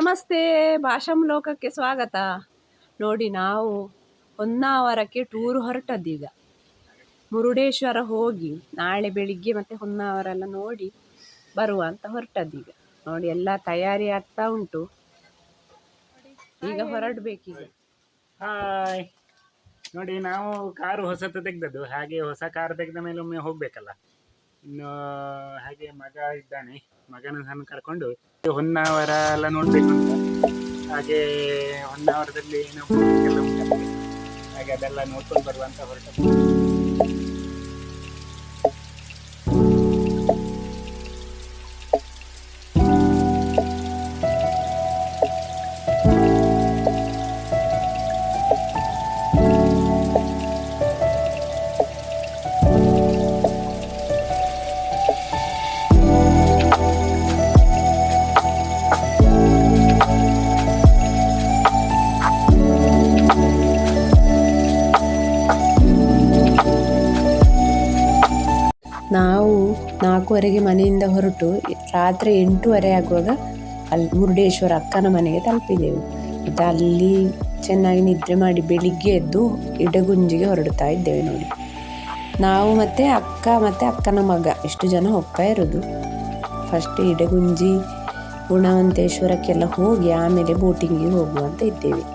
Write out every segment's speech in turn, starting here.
ನಮಸ್ತೆ, ಭಾಷಂ ಲೋಕಕ್ಕೆ ಸ್ವಾಗತ. ನೋಡಿ, ನಾವು ಹೊನ್ನಾವರಕ್ಕೆ ಟೂರ್ ಹೊರಟದ್ದೀಗ. ಮುರುಡೇಶ್ವರ ಹೋಗಿ ನಾಳೆ ಬೆಳಿಗ್ಗೆ ಮತ್ತೆ ಹೊನ್ನಾವರ ಎಲ್ಲ ನೋಡಿ ಬರುವ ಅಂತ ಹೊರಟದ್ದೀಗ. ನೋಡಿ, ಎಲ್ಲ ತಯಾರಿ ಆಗ್ತಾ ಉಂಟು. ಈಗ ಹೊರಡ್ಬೇಕೀಗ. ಹಾಯ್, ನೋಡಿ ನಾವು ಕಾರು ಹೊಸತು ತೆಗ್ದದ್ದು. ಹಾಗೆ ಹೊಸ ಕಾರು ತೆಗೆದ ಮೇಲೆ ಒಮ್ಮೆ ಹೋಗ್ಬೇಕಲ್ಲ. ಇನ್ನು ಹಾಗೆ ಮಗ ಇದ್ದಾನೆ, ಮಗನ ಸಹ ಕರ್ಕೊಂಡು ಹೊನ್ನಾವರ ಎಲ್ಲ ನೋಡ್ಬೇಕು ಅಂತ. ಹಾಗೆ ಹೊನ್ನಾವರದಲ್ಲಿ ಎಲ್ಲ ಉಂಟು, ಹಾಗೆ ಅದೆಲ್ಲ ನೋಡ್ಕೊಂಡು ಬರುವಂತ ಹೊರಟದ್ದು. ನಾವು 4:15 ಮನೆಯಿಂದ ಹೊರಟು ರಾತ್ರಿ 8:30 ಆಗುವಾಗ ಅಲ್ಲಿ ಮುರುಡೇಶ್ವರ ಅಕ್ಕನ ಮನೆಗೆ ತಲುಪಿದೆವು. ಮತ್ತು ಅಲ್ಲಿ ಚೆನ್ನಾಗಿ ನಿದ್ರೆ ಮಾಡಿ ಬೆಳಿಗ್ಗೆ ಎದ್ದು ಇಡಗುಂಜಿಗೆ ಹೊರಡ್ತಾ ಇದ್ದೇವೆ. ನೋಡಿ, ನಾವು ಮತ್ತು ಅಕ್ಕ ಮತ್ತು ಅಕ್ಕನ ಮಗ ಎಷ್ಟು ಜನ ಹೋಗ್ತಾ ಇರೋದು. ಫಸ್ಟ್ ಇಡಗುಂಜಿ ಗುಣವಂತೇಶ್ವರಕ್ಕೆಲ್ಲ ಹೋಗಿ ಆಮೇಲೆ ಬೋಟಿಂಗಿಗೆ ಹೋಗುವಂತ ಇದ್ದೇವೆ.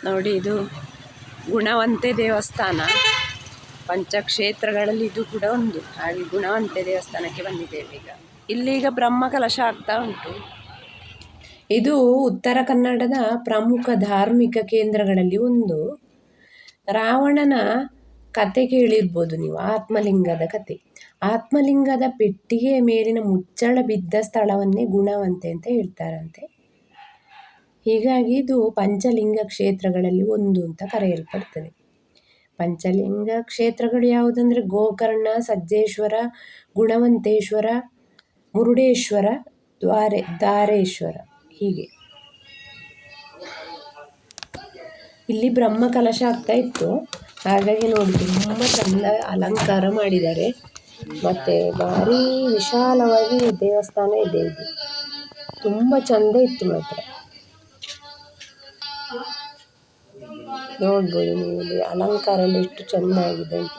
ನೋಡಿ, ಇದು ಗುಣವಂತೆ ದೇವಸ್ಥಾನ. ಪಂಚಕ್ಷೇತ್ರಗಳಲ್ಲಿ ಇದು ಕೂಡ ಒಂದು. ಹಾಗೆ ಗುಣವಂತೆ ದೇವಸ್ಥಾನಕ್ಕೆ ಬಂದಿದ್ದೇವೆ ಈಗ. ಇಲ್ಲೀಗ ಬ್ರಹ್ಮಕಲಶ ಆಗ್ತಾ ಉಂಟು. ಇದು ಉತ್ತರ ಕನ್ನಡದ ಪ್ರಮುಖ ಧಾರ್ಮಿಕ ಕೇಂದ್ರಗಳಲ್ಲಿ ಒಂದು. ರಾವಣನ ಕತೆ ಕೇಳಿರ್ಬೋದು ನೀವು, ಆತ್ಮಲಿಂಗದ ಕತೆ. ಆತ್ಮಲಿಂಗದ ಪೆಟ್ಟಿಗೆ ಮೇಲಿನ ಮುಚ್ಚಳ ಬಿದ್ದ ಸ್ಥಳವನ್ನೇ ಗುಣವಂತೆ ಅಂತ ಹೇಳ್ತಾರಂತೆ. ಹೀಗಾಗಿ ಇದು ಪಂಚಲಿಂಗ ಕ್ಷೇತ್ರಗಳಲ್ಲಿ ಒಂದು ಅಂತ ಕರೆಯಲ್ಪಡ್ತದೆ. ಪಂಚಲಿಂಗ ಕ್ಷೇತ್ರಗಳು ಯಾವುದಂದ್ರೆ ಗೋಕರ್ಣ, ಸಜ್ಜೇಶ್ವರ, ಗುಣವಂತೇಶ್ವರ, ಮುರುಡೇಶ್ವರ, ದ್ವಾರೇಶ್ವರ. ಹೀಗೆ ಇಲ್ಲಿ ಬ್ರಹ್ಮಕಲಶ ಆಗ್ತಾ ಇತ್ತು. ಹಾಗಾಗಿ ನೋಡಿ, ತುಂಬ ಚಂದ ಅಲಂಕಾರ ಮಾಡಿದ್ದಾರೆ. ಮತ್ತೆ ಭಾರಿ ವಿಶಾಲವಾಗಿ ದೇವಸ್ಥಾನ ಇದೆ. ಇದು ತುಂಬ ಚಂದ ಇತ್ತು ಮಾತ್ರ. ನೋಡ್ಬೋದು ನೀವು, ಇಲ್ಲಿ ಅಲಂಕಾರ ಎಲ್ಲ ಎಷ್ಟು ಚೆನ್ನಾಗಿದೆ ಅಂತ.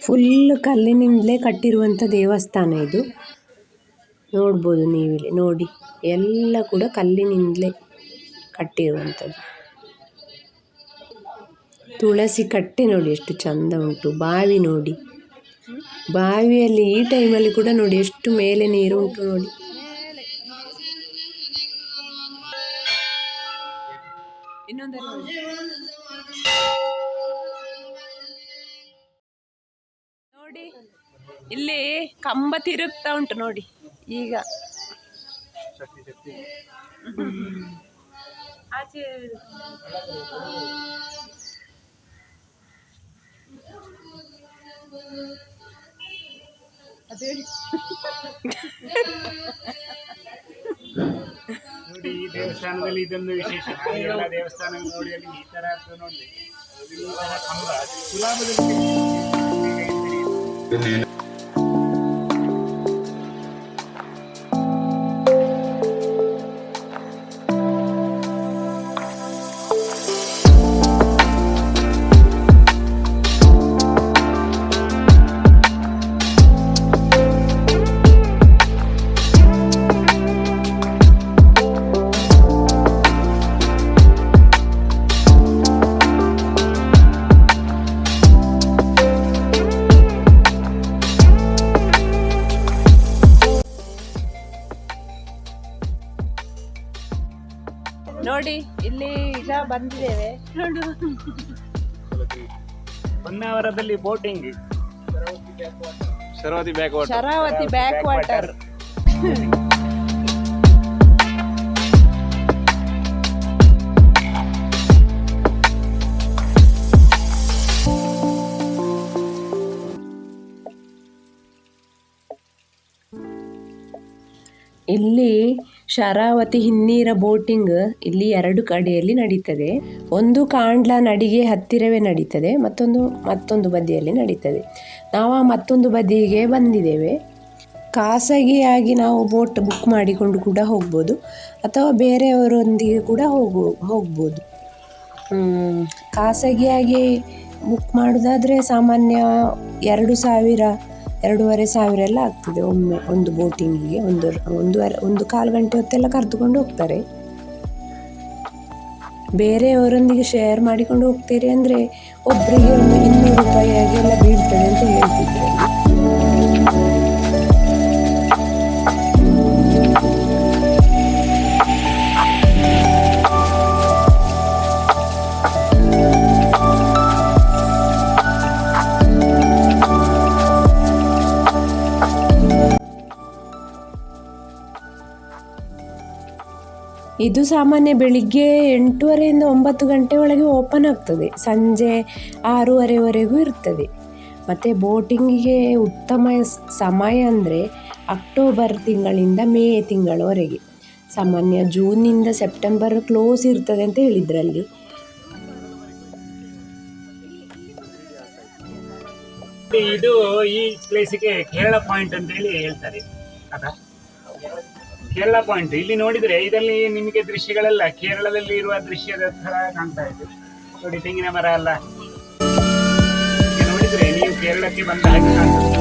ಫುಲ್ ಕಲ್ಲಿನಿಂದಲೇ ಕಟ್ಟಿರುವಂಥ ದೇವಸ್ಥಾನ ಇದು. ನೋಡ್ಬೋದು ನೀವಿಲ್ಲಿ ನೋಡಿ, ಎಲ್ಲ ಕೂಡ ಕಲ್ಲಿನಿಂದಲೇ ಕಟ್ಟಿರುವಂಥದ್ದು. ತುಳಸಿ ಕಟ್ಟೆ ನೋಡಿ ಎಷ್ಟು ಚಂದ ಉಂಟು. ಬಾವಿ ನೋಡಿ, ಬಾವಿಯಲ್ಲಿ ಈ ಟೈಮಲ್ಲಿ ಕೂಡ ನೋಡಿ ಎಷ್ಟು ಮೇಲೆ ನೀರು ಉಂಟು ನೋಡಿ. ನೋಡಿ ಇಲ್ಲಿ ಕಂಬ ತಿರುಗ್ತಾ ಉಂಟು ನೋಡಿ ಈಗ. ಆಚೆ ಅದೇ ನೋಡಿ, ಈ ದೇವಸ್ಥಾನದಲ್ಲಿ ಇದೊಂದು ವಿಶೇಷ. ಎಲ್ಲ ದೇವಸ್ಥಾನಗಳು ನೋಡಿ ಅಲ್ಲಿ ಈ ತರ ನೋಡಿ ಕಂಬ ಸುಲಭದಲ್ಲಿ. ನೋಡಿ ಇಲ್ಲಿ ಈಗ ಬಂದಿದ್ದೇವೆ. ಹೊನ್ನಾವರದಲ್ಲಿ ಬೋಟಿಂಗ್, ಶರಾವತಿ ಬ್ಯಾಕ್ ವಾಟರ್. ಇಲ್ಲಿ ಶರಾವತಿ ಹಿನ್ನೀರ ಬೋಟಿಂಗ್ ಇಲ್ಲಿ 2 ಕಡೆಯಲ್ಲಿ ನಡೀತದೆ. ಒಂದು ಕಾಂಡ್ಲ ನಡಿಗೆ ಹತ್ತಿರವೇ ನಡೀತದೆ, ಮತ್ತೊಂದು ಬದಿಯಲ್ಲಿ ನಡೀತದೆ. ನಾವು ಮತ್ತೊಂದು ಬದಿಗೆ ಬಂದಿದ್ದೇವೆ. ಖಾಸಗಿಯಾಗಿ ನಾವು ಬೋಟ್ ಬುಕ್ ಮಾಡಿಕೊಂಡು ಕೂಡ ಹೋಗ್ಬೋದು, ಅಥವಾ ಬೇರೆಯವರೊಂದಿಗೆ ಕೂಡ ಹೋಗ್ಬೋದು. ಖಾಸಗಿಯಾಗಿ ಬುಕ್ ಮಾಡೋದಾದರೆ ಸಾಮಾನ್ಯ 2,000 2,500 ಎಲ್ಲ ಆಗ್ತದೆ ಒಮ್ಮೆ ಒಂದು ಬೋಟಿಂಗಿಗೆ. ಒಂದು ಕಾಲು ಗಂಟೆ ಹೊತ್ತೆಲ್ಲ ಕರೆದುಕೊಂಡು ಹೋಗ್ತಾರೆ. ಬೇರೆಯವರೊಂದಿಗೆ ಶೇರ್ ಮಾಡಿಕೊಂಡು ಹೋಗ್ತೀರಿ ಅಂದರೆ ಒಬ್ಬರಿಗೆ ಒಂದು 200 ರೂಪಾಯಿ ಹಾಗೆಲ್ಲ ಬೀಳ್ತದೆ ಅಂತ ಹೇಳ್ತಿದ್ರು. ಇದು ಸಾಮಾನ್ಯ ಬೆಳಿಗ್ಗೆ 8:30ಯಿಂದ 9 ಗಂಟೆ ಒಳಗೆ ಓಪನ್ ಆಗ್ತದೆ, ಸಂಜೆ 6:30ವರೆಗೂ ಇರ್ತದೆ. ಮತ್ತು ಬೋಟಿಂಗಿಗೆ ಉತ್ತಮ ಸಮಯ ಅಂದರೆ ಅಕ್ಟೋಬರ್ ತಿಂಗಳಿಂದ ಮೇ ತಿಂಗಳವರೆಗೆ. ಸಾಮಾನ್ಯ ಜೂನಿಂದ ಸೆಪ್ಟೆಂಬರ್ ಕ್ಲೋಸ್ ಇರ್ತದೆ ಅಂತ ಹೇಳಿದ್ರಲ್ಲಿ. ಇದು ಈ ಪ್ಲೇಸಿಗೆ ಕೇರಳ ಪಾಯಿಂಟ್ ಅಂತ ಹೇಳಿ ಹೇಳ್ತಾರೆ. ಅದಾ ಕೇರಳ ಪಾಯಿಂಟ್. ಇಲ್ಲಿ ನೋಡಿದ್ರೆ ಇದರಲ್ಲಿ ನಿಮಗೆ ದೃಶ್ಯಗಳೆಲ್ಲ ಕೇರಳದಲ್ಲಿ ಇರುವ ದೃಶ್ಯದ ತರ ಕಾಣ್ತಾ ಇದೆ ನೋಡಿ. ತೆಂಗಿನ ಮರ ಎಲ್ಲ ನೋಡಿದ್ರೆ ನೀವು ಕೇರಳಕ್ಕೆ ಬಂದ ಹಾಗೆ ಕಾಣ್ತದೆ.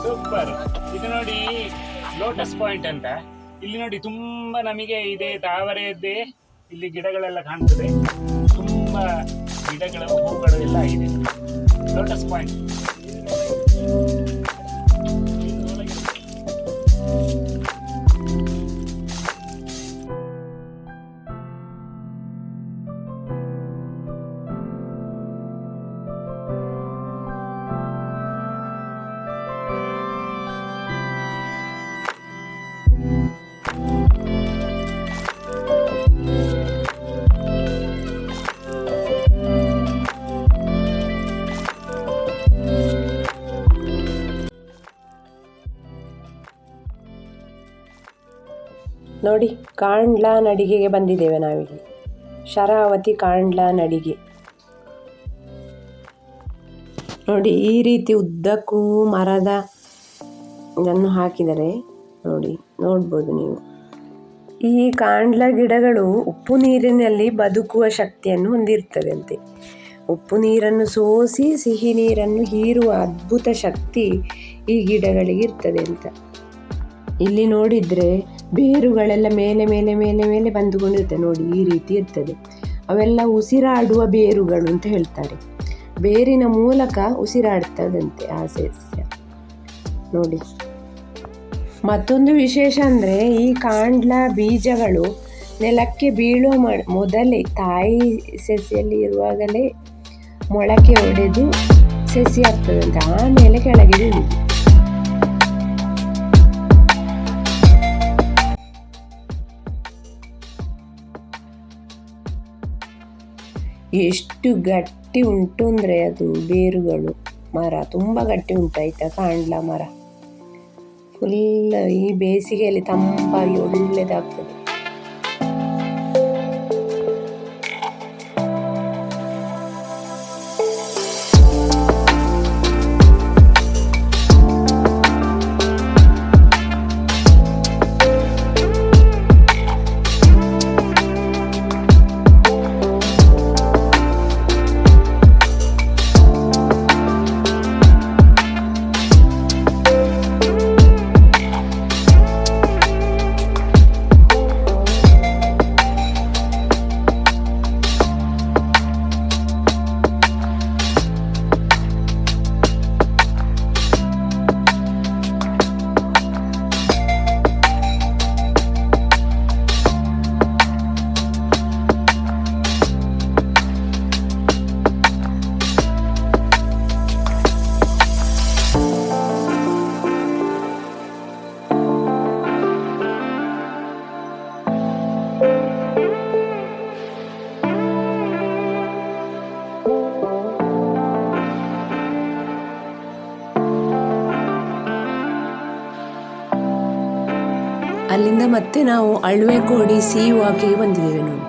ಸೂಪರ್. ಇದು ನೋಡಿ ಲೋಟಸ್ ಪಾಯಿಂಟ್ ಅಂತ. ಇಲ್ಲಿ ನೋಡಿ ತುಂಬಾ ನಮಗೆ ಇದೆ ತಾವರೆಯದ್ದೇ ಇಲ್ಲಿ ಗಿಡಗಳೆಲ್ಲ ಕಾಣ್ತದೆ. ತುಂಬಾ ಗಿಡಗಳು, ಹೂಗಳು ಎಲ್ಲ ಇದೆ. Lotus point. ನೋಡಿ, ಕಾಂಡ್ಲಾ ನಡಿಗೆಗೆ ಬಂದಿದ್ದೇವೆ ನಾವಿಲ್ಲಿ. ಶರಾವತಿ ಕಾಂಡ್ಲಾ ನಡಿಗೆ ನೋಡಿ, ಈ ರೀತಿ ಉದ್ದಕ್ಕೂ ಮರದ ಇದನ್ನು ಹಾಕಿದರೆ ನೋಡ್ಬೋದು ನೀವು. ಈ ಕಾಂಡ್ಲಾ ಗಿಡಗಳು ಉಪ್ಪು ನೀರಿನಲ್ಲಿ ಬದುಕುವ ಶಕ್ತಿಯನ್ನು ಹೊಂದಿರ್ತದೆ ಅಂತೆ. ಉಪ್ಪು ನೀರನ್ನು ಸೋಸಿ ಸಿಹಿ ನೀರನ್ನು ಹೀರುವ ಅದ್ಭುತ ಶಕ್ತಿ ಈ ಗಿಡಗಳಿಗೆ ಇರ್ತದೆ ಅಂತ. ಇಲ್ಲಿ ನೋಡಿದರೆ ಬೇರುಗಳೆಲ್ಲ ಮೇಲೆ ಮೇಲೆ ಮೇಲೆ ಮೇಲೆ ಬಂದುಕೊಂಡಿರ್ತದೆ ನೋಡಿ, ಈ ರೀತಿ ಇರ್ತದೆ. ಅವೆಲ್ಲ ಉಸಿರಾಡುವ ಬೇರುಗಳು ಅಂತ ಹೇಳ್ತಾರೆ. ಬೇರಿನ ಮೂಲಕ ಉಸಿರಾಡ್ತದಂತೆ ಆ ಸಸ್ಯ ನೋಡಿ. ಮತ್ತೊಂದು ವಿಶೇಷ ಅಂದರೆ, ಈ ಕಾಂಡ್ಲಾ ಬೀಜಗಳು ನೆಲಕ್ಕೆ ಬೀಳುವ ಮೊದಲೇ ತಾಯಿ ಸಸಿಯಲ್ಲಿ ಇರುವಾಗಲೇ ಮೊಳಕೆ ಒಡೆದು ಸಸಿ ಆಗ್ತದಂತೆ, ಆಮೇಲೆ ಕೆಳಗೆ ಬೀಳುವುದು. ಎಷ್ಟು ಗಟ್ಟಿ ಉಂಟು ಅಂದರೆ ಅದು ಬೇರುಗಳು, ಮರ ತುಂಬ ಗಟ್ಟಿ ಉಂಟಾಯ್ತಾ ಕಾಂಡ್ಲಾ ಮರ. ಫುಲ್ ಈ ಬೇಸಿಗೆಯಲ್ಲಿ ತಂಪಾಗಿ ಒಳ್ಳೆದಾಗ್ತದೆ. ಅಲ್ಲಿಂದ ಮತ್ತೆ ನಾವು ಅಳ್ವೆಕೋಡಿ ಸೀ ವಾಕಿಗೆ ಬಂದಿದ್ದೇವೆ ನೋಡಿ.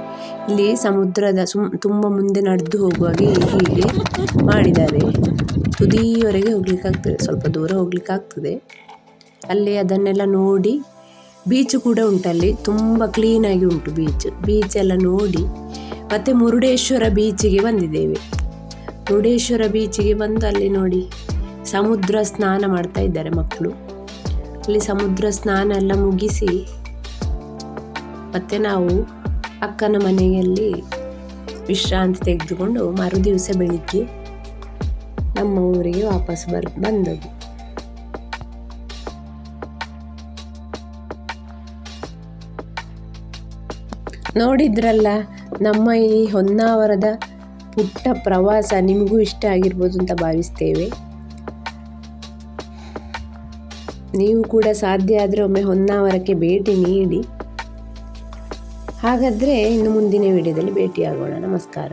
ಇಲ್ಲಿ ಸಮುದ್ರದ ತುಂಬ ಮುಂದೆ ನಡೆದು ಹೋಗುವಾಗೆ ಹೀಗೆ ಮಾಡಿದ್ದಾರೆ. ತುದಿಯವರೆಗೆ ಹೋಗ್ಲಿಕ್ಕಾಗ್ತದೆ, ಸ್ವಲ್ಪ ದೂರ ಹೋಗ್ಲಿಕ್ಕಾಗ್ತದೆ. ಅಲ್ಲಿ ಅದನ್ನೆಲ್ಲ ನೋಡಿ, ಬೀಚ್ ಕೂಡ ಉಂಟಲ್ಲಿ, ತುಂಬ ಕ್ಲೀನಾಗಿ ಉಂಟು ಬೀಚ್ ಎಲ್ಲ ನೋಡಿ ಮತ್ತೆ ಮುರುಡೇಶ್ವರ ಬೀಚಿಗೆ ಬಂದಿದ್ದೇವೆ. ಮುರುಡೇಶ್ವರ ಬೀಚಿಗೆ ಬಂದು ಅಲ್ಲಿ ನೋಡಿ ಸಮುದ್ರ ಸ್ನಾನ ಮಾಡ್ತಾ ಇದ್ದಾರೆ ಮಕ್ಕಳು. ಅಲ್ಲಿ ಸಮುದ್ರ ಸ್ನಾನ ಎಲ್ಲ ಮುಗಿಸಿ ಮತ್ತೆ ನಾವು ಅಕ್ಕನ ಮನೆಯಲ್ಲಿ ವಿಶ್ರಾಂತಿ ತೆಗೆದುಕೊಂಡು ಮರುದಿವಸ ಬೆಳಿಗ್ಗೆ ನಮ್ಮ ಊರಿಗೆ ವಾಪಸ್ ಬಂದದ್ದು. ನೋಡಿದ್ರಲ್ಲ ನಮ್ಮ ಈ ಹೊನ್ನಾವರದ ಪುಟ್ಟ ಪ್ರವಾಸ ನಿಮಗೂ ಇಷ್ಟ ಆಗಿರ್ಬೋದು ಅಂತ ಭಾವಿಸ್ತೇವೆ. ನೀವು ಕೂಡ ಸಾಧ್ಯ ಆದರೆ ಒಮ್ಮೆ ಹೊನ್ನಾವರಕ್ಕೆ ಭೇಟಿ ನೀಡಿ. ಹಾಗಾದರೆ ಇನ್ನು ಮುಂದಿನ ವಿಡಿಯೋದಲ್ಲಿ ಭೇಟಿಯಾಗೋಣ. ನಮಸ್ಕಾರ.